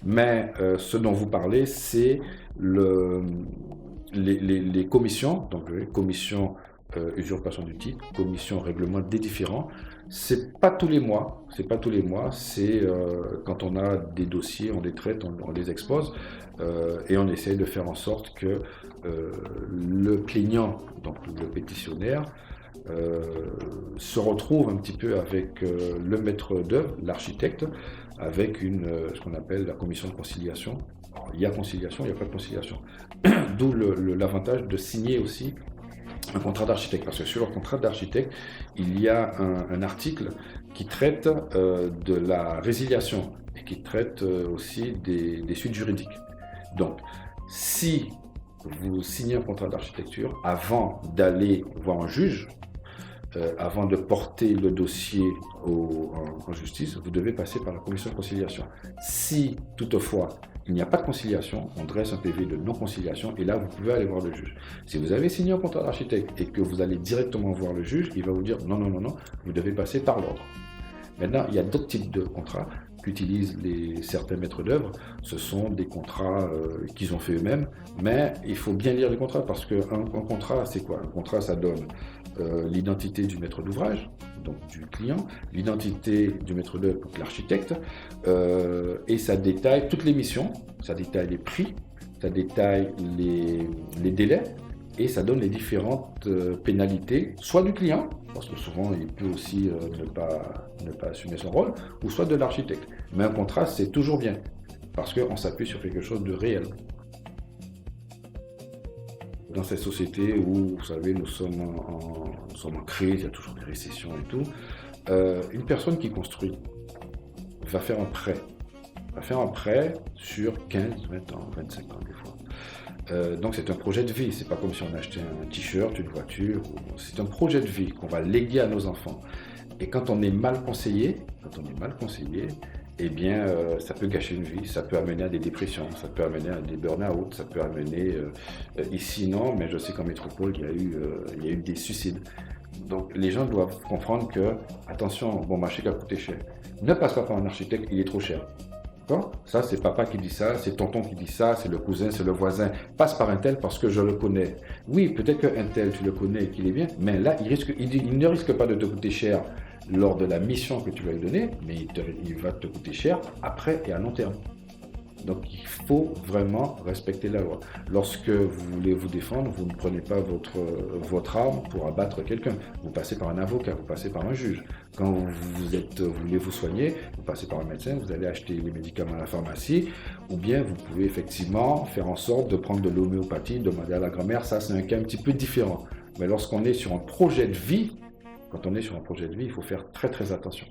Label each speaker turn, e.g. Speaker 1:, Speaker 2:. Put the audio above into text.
Speaker 1: Mais ce dont vous parlez, c'est les commissions, donc commission usurpation du titre, commission règlement des différends. C'est pas tous les mois, c'est quand on a des dossiers, on les traite, on les expose, et on essaye de faire en sorte que le plaignant, donc le pétitionnaire, se retrouve un petit peu avec le maître d'œuvre, l'architecte, avec ce qu'on appelle la commission de conciliation. Alors, il y a conciliation, il n'y a pas de conciliation. D'où l'avantage de signer aussi un contrat d'architecte, parce que sur le contrat d'architecte, il y a un article qui traite de la résiliation et qui traite aussi des suites juridiques. Donc, si vous signez un contrat d'architecture, avant d'aller voir un juge, avant de porter le dossier en justice, vous devez passer par la commission de conciliation. Si toutefois il n'y a pas de conciliation, on dresse un PV de non-conciliation et là vous pouvez aller voir le juge. Si vous avez signé un contrat d'architecte et que vous allez directement voir le juge, il va vous dire non, non, non, non, vous devez passer par l'ordre. Maintenant, il y a d'autres types de contrats qu'utilisent certains maîtres d'œuvre. Ce sont des contrats qu'ils ont fait eux-mêmes, mais il faut bien lire les contrats parce qu'un contrat, c'est quoi? Un contrat, ça donne l'identité du maître d'ouvrage, donc du client, l'identité du maître d'œuvre, donc l'architecte, et ça détaille toutes les missions, ça détaille les prix, ça détaille les délais, et ça donne les différentes pénalités, soit du client, parce que souvent il peut aussi ne pas assumer son rôle, ou soit de l'architecte. Mais un contrat, c'est toujours bien, parce qu'on s'appuie sur quelque chose de réel. Dans cette société où, vous savez, nous sommes en crise, il y a toujours des récessions et tout, une personne qui construit va faire un prêt. Va faire un prêt sur 15, 20 ans, 25 ans des fois. Donc c'est un projet de vie, c'est pas comme si on achetait un t-shirt, une voiture, c'est un projet de vie qu'on va léguer à nos enfants. Et quand on est mal conseillé, eh bien ça peut gâcher une vie, ça peut amener à des dépressions, ça peut amener à des burn-out, ça peut amener, ici non, mais je sais qu'en métropole il y a eu des suicides. Donc les gens doivent comprendre que, attention, bon marché qui a coûté cher, ne passe pas par un architecte, il est trop cher. Ça, c'est papa qui dit ça, c'est tonton qui dit ça, c'est le cousin, c'est le voisin. Passe par un tel parce que je le connais. Oui, peut-être qu'un tel, tu le connais et qu'il est bien, mais là, il ne risque pas de te coûter cher lors de la mission que tu vas lui donner, mais il va te coûter cher après et à long terme. Donc il faut vraiment respecter la loi. Lorsque vous voulez vous défendre, vous ne prenez pas votre arme pour abattre quelqu'un. Vous passez par un avocat, vous passez par un juge. Quand vous voulez vous soigner, vous passez par un médecin, vous allez acheter les médicaments à la pharmacie, ou bien vous pouvez effectivement faire en sorte de prendre de l'homéopathie, demander à la grand-mère, ça c'est un cas un petit peu différent. Mais lorsqu'on est sur un projet de vie, quand on est sur un projet de vie, il faut faire très très attention.